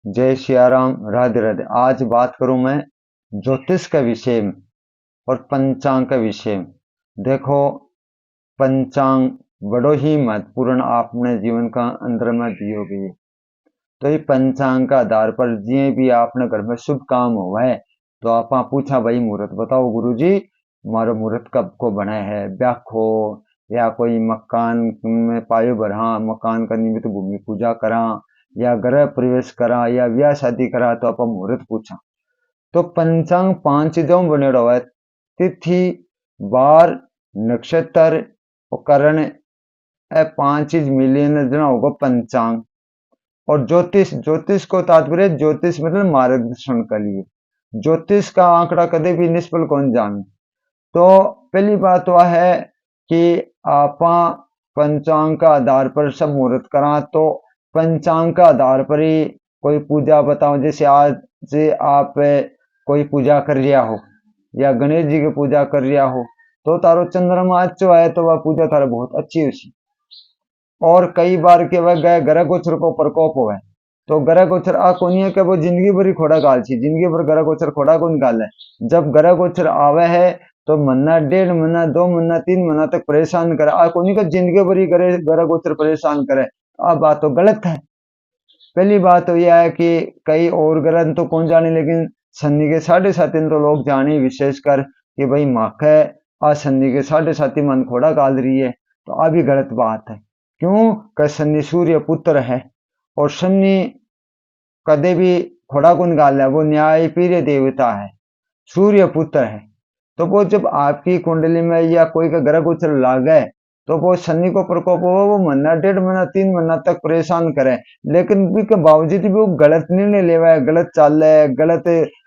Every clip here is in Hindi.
जय सिया राम, राधे राधे। आज बात करूं मैं ज्योतिष के विषय में और पंचांग के विषय में। देखो, पंचांग बड़ो ही महत्वपूर्ण आपने जीवन का अंदर में दियो गई। तो ये पंचांग का आधार पर जिये भी आपने घर में शुभ काम हुआ है तो आप पूछा भाई मुहूर्त बताओ गुरुजी, मारो मुहूर्त कब को बना है, ब्याह हो या कोई मकान में पायो भरा, मकान का निमित्त भूमि पूजा करा या गृह प्रवेश करा या ब्याह शादी करा तो आप मुहूर्त पूछा। तो पंचांग पांच चीजों बने हुआ है। तिथि, वार, नक्षत्र और करण, ये पांच चीज मिली जना होगा पंचांग। और ज्योतिष, ज्योतिष को तात्पर्य ज्योतिष मतलब मार्गदर्शन के लिए। ज्योतिष का आंकड़ा कदे भी निष्फल कौन जाने। तो पहली बात वह है कि आप पंचांग का आधार पर सब मुहूर्त करा। तो पंचांग का आधार पर ही कोई पूजा बताओ, जैसे आज से आप कोई पूजा कर लिया हो या गणेश जी की पूजा कर लिया हो तो तारो चंद्रमा अच्छो है तो वह पूजा तारा बहुत अच्छी हुई। और कई बार के वह गए ग्रह गोचर को प्रकोप हो, तो ग्रह गोचर आ कोनी है कि वो जिंदगी भरी खोड़ा गाल छी, जिंदगी भर ग्रह गोचर खोड़ा कौन गाल है। जब ग्रह गोचर आवे है तो महीना, डेढ़ महीना, 2 महीना, 3 महीना तक परेशान करे। आ कोनी का जिंदगी भरी ग्रह गोचर परेशान करे, आ बात तो गलत है। पहली बात तो यह है कि कई और ग्रह तो कौन जाने, लेकिन शनि के 7.5 तो लोग जाने, विशेषकर कि भाई माखे आ शनि के 7.5 मन खोड़ा गाल रही है, तो आ भी गलत बात है। क्यों कि शनि सूर्य पुत्र है और शनि कदे भी खोड़ा गुण गाल है, वो न्याय प्रिय देवता है, सूर्य पुत्र है। तो वो जब आपकी कुंडली में या कोई का ग्रह गोचर लाग गए तो वो शनि को प्रकोप हो, वो महीना, 1.5 महीना, 3 महीना तक परेशान करे, लेकिन भी के बावजूद भी वो गलत निर्णय लेवा है, गलत चाल है, गलत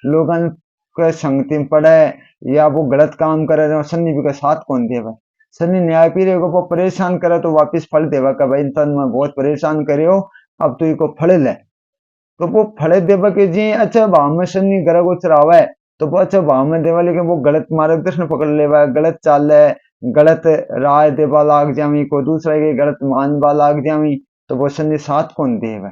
लोगन के संगति में पड़े या वो गलत काम करे, तो शनि भी का साथ कौन देवा। शनि न्याय पीरे को परेशान करे तो वापिस फल देवा का भाई तन में बहुत परेशान करे हो, अब तो इको फल ले। तो वो फल देवा के जी अच्छा भाव में शनि ग्रह गोचर आवा है तो वो अच्छा भाव में देवा, लेकिन वो गलत मार्गदर्शन पकड़ लेवा है, गलत चाल है, गलत राय देवा लाग जावी, को दूसरा के गलत मानवा लाग जावी, तो वो शनि साथ कौन देवा।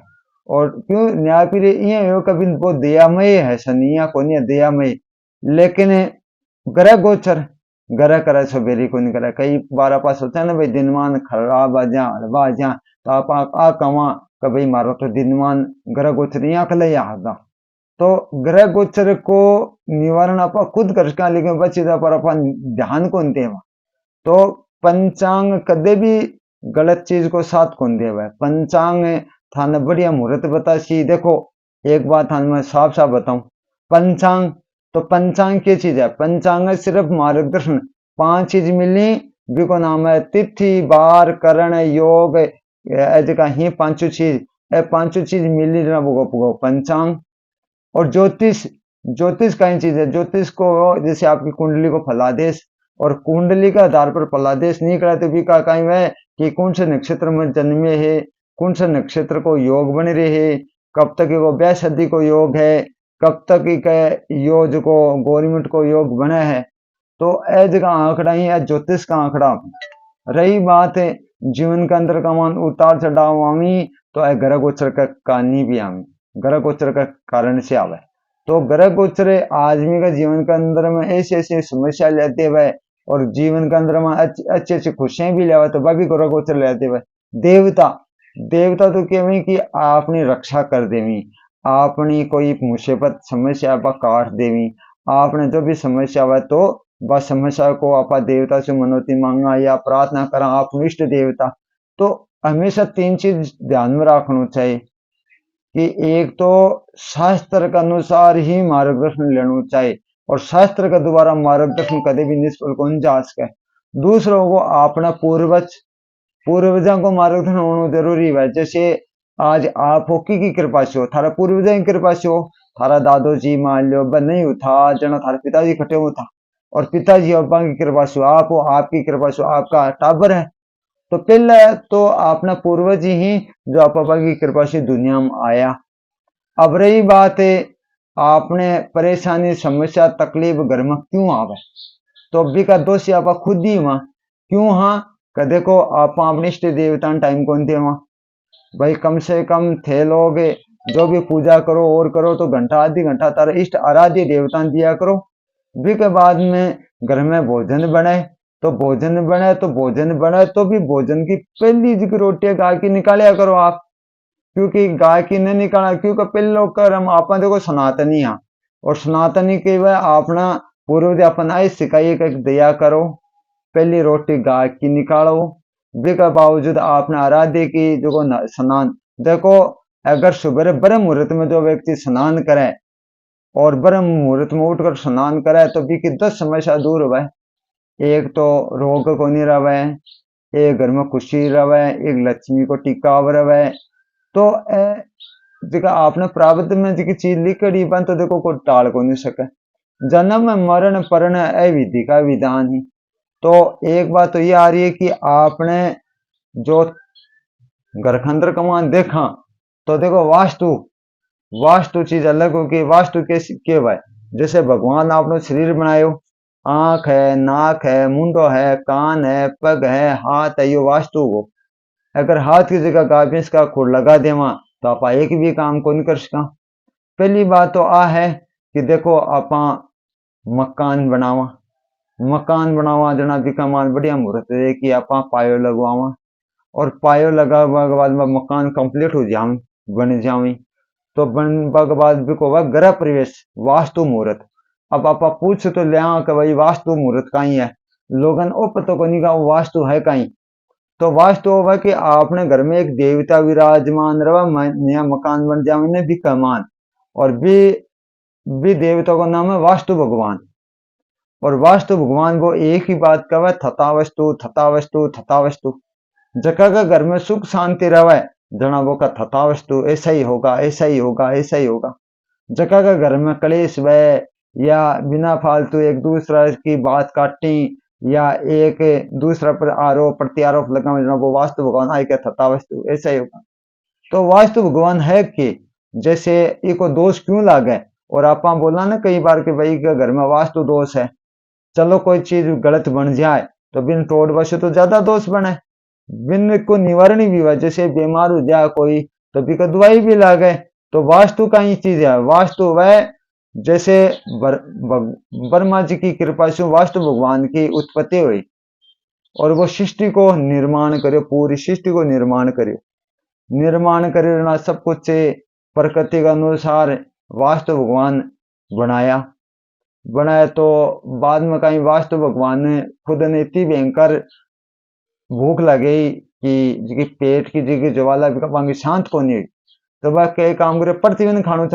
और क्यों न्याय पीरे ये हो कभी वो दयामय है, शनि या कौन है दयामय, लेकिन ग्रह गोचर ग्रह करे सवेरी को नहीं करे। कई बार आप सोचा ना भाई दिनमान खराब आ जा हलवा आ जा तो आप आ कमा कभी मारो तो दिनमान ग्रह गोचर यहाँ कल आगा। तो ग्रह गोचर को निवारण आप खुद कर सका, लेकिन बच्चे पर अपन ध्यान कौन देवा। तो पंचांग कदे भी गलत चीज को साथ कौन देवा। पंचांग थाने बढ़िया मुहूर्त बता सी। देखो एक बात थाने मैं साफ साफ बताऊं, पंचांग तो पंचांग की चीज है, पंचांग है सिर्फ मार्गदर्शन। पांच चीज मिली बिको नाम है तिथि, वार, करण, योग, जगह ही पांचों चीज, पांचों चीज मिली ना वो पंचांग। और ज्योतिष, ज्योतिष कई चीज है। ज्योतिष को जैसे आपकी कुंडली को फलादेश, और कुंडली का आधार पर फलादेश नहीं करा तो भी का कहीं वह कि कौन से नक्षत्र में जन्मे है, कौन से नक्षत्र को योग बन रहे, कब तक को ब्याह शादी को योग है, कब तक के योग को गवर्नमेंट को योग बना है। तो ए जगह आंकड़ा ही है ज्योतिष का आंकड़ा। रही बात है जीवन के अंदर का मान उतार चढ़ाव आवी, तो ग्रह गोचर का कहानी भी आवी, ग्रह गोचर का कारण से आवे। तो ग्रह गोचर आदमी का जीवन के अंदर में ऐसी ऐसी समस्या लेते हुए और जीवन के अंदर में अच्छी अच्छी खुशियां भी ले, तो वह भी ग्रह गोचर लेते हुए। देवता, देवता तो कहवे कि आपने रक्षा कर देवी, आपनी कोई मुसीबत समस्या पर काट देवी, आपने जो भी समस्या हुआ तो बस समस्या को आप देवता से मनोती मांगा या प्रार्थना करा, आप इष्ट देवता। तो हमेशा तीन चीज ध्यान में रखना चाहिए कि एक तो शास्त्र के अनुसार ही मार्गदर्शन लेना चाहिए, और शास्त्र का दोबारा मार्गदर्शन कभी भी निष्फल कौन जा सके। दूसरों को अपना पूर्वजों को मार्गदर्शन होना जरूरी है। जैसे आज आप हो की कृपा से हो, थारा पूर्वजों की कृपा से हो, थारा दादो जी मान लो ब नहीं उठा जना थारा पिताजी खटे हो था, और पिताजी अब्बा की कृपा से आप हो, आपकी कृपा से आपका टाबर है। तो पहले तो अपना पूर्वज ही जो आपा की कृपा से दुनिया में आया। अब रही बात है आपने परेशानी समस्या तकलीफ घर में क्यों आवे, तो अभी का दोषी आप खुद ही वहां क्यों। हाँ कदे को आप अपने इष्ट देवता टाइम कौन थे वहां भाई, कम से कम थे लोग जो भी पूजा करो और करो तो घंटा आधी घंटा तारा इष्ट आराध्य देवता दिया करो। भी के बाद में घर में भोजन बने तो भी भोजन की पहली जी रोटी गाय की निकालिया करो आप, क्योंकि गाय की नहीं निकालना, क्योंकि पहले कर्म आप देखो सनातनी हाँ, और सनातनी के वह अपना पूर्वज अपन आई सिखाइए कि दया करो, पहली रोटी गाय की निकालो। के बावजूद आपने आराध्य की जो स्नान देखो, अगर सुबह ब्रह्म मुहूर्त में जो व्यक्ति स्नान करे और ब्रह्म मुहूर्त में उठकर स्नान करे तो भी की 10 समस्या दूर हुए। एक तो रोग को नहीं रवे, एक घर में खुशी रवे, एक लक्ष्मी को टिकाव रवे। तो जगह आपने प्रारब्ध में जी चीज लिखी बन तो देखो कोई टाल को नहीं सके। जन्म मरण परण ए विधि का विधान ही। तो एक बात तो ये आ रही है कि आपने जो घरखंडर कमान देखा तो देखो वास्तु चीज अलग होगी। वास्तु कैसी के भाई, जैसे भगवान आपने शरीर बनायो, आंख है, नाक है, मुंडो है, कान है, पग है, हाथ है, यो वास्तु हो। अगर हाथ की जगह गाय भैंस का खुर लगा देवा तो आप एक भी काम को नहीं कर सका। पहली बात तो आ है कि देखो आप मकान बनावा जना बिका मान बढ़िया मुहूर्त है कि आप पायो लगवावा, और पायो लगा के बाद में मकान कंप्लीट हो जावे, बन जावे। तो बनने के बाद भी को वह गृह प्रवेश वास्तु मुहूर्त। अब आप पूछ तो ले कि भाई वास्तु मुहूर्त कहीं है, लोगन ओ पता को नहीं का वास्तु है कहीं। तो वास्तु होगा कि आपने घर में एक देवता विराजमान रहा, नया मकान बन जावे ने भी कमान, और भी देवता का नाम है वास्तु भगवान। और वास्तु भगवान वो एक ही बात कहे, थता वस्तु। जगह का घर में सुख शांति रहे जना वो का थता वस्तु ऐसा ही होगा, ऐसा ही होगा, ऐसा ही होगा। जगह का घर में कलेश वह या बिना फालतू एक दूसरा की बात काटी या एक दूसरा पर आरोप प्रत्यारोप लगा जना वो वास्तु भगवान आए क्या थता वस्तु ऐसा ही होगा। तो वास्तु भगवान है कि जैसे इको दोष क्यों लागे, और आप बोला ना कई बार कि भाई के घर में वास्तु दोष है, चलो कोई चीज गलत बन जाए तो बिन तोड़ बसे तो ज्यादा दोष बने, बिन को निवारण भी हुआ, जैसे बीमार हो जाए कोई तो भी का दवाई भी लागे। तो वास्तु का ही चीज है, वास्तु वह जैसे ब्रह्मा जी की कृपा से वास्तु भगवान की उत्पत्ति हुई और वो सृष्टि को निर्माण करे, पूरी सृष्टि को निर्माण करे ना सब कुछ प्रकृति के अनुसार वास्तु भगवान बनाया। तो बाद में कहीं वास्तु भगवान ने खुद ने इतनी भयंकर भूख लगी कि पेट की जगह ज्वाला भी शांत को नहीं हुई, तो वह कई काम करे प्रतिदिन खानो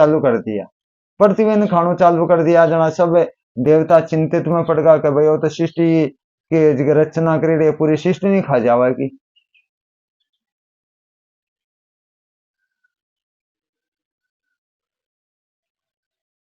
चालू कर दिया जना सब देवता चिंतित में पड़ गया कि भाई वो तो सृष्टि की रचना करी पूरी सृष्टि नहीं खा जावा की।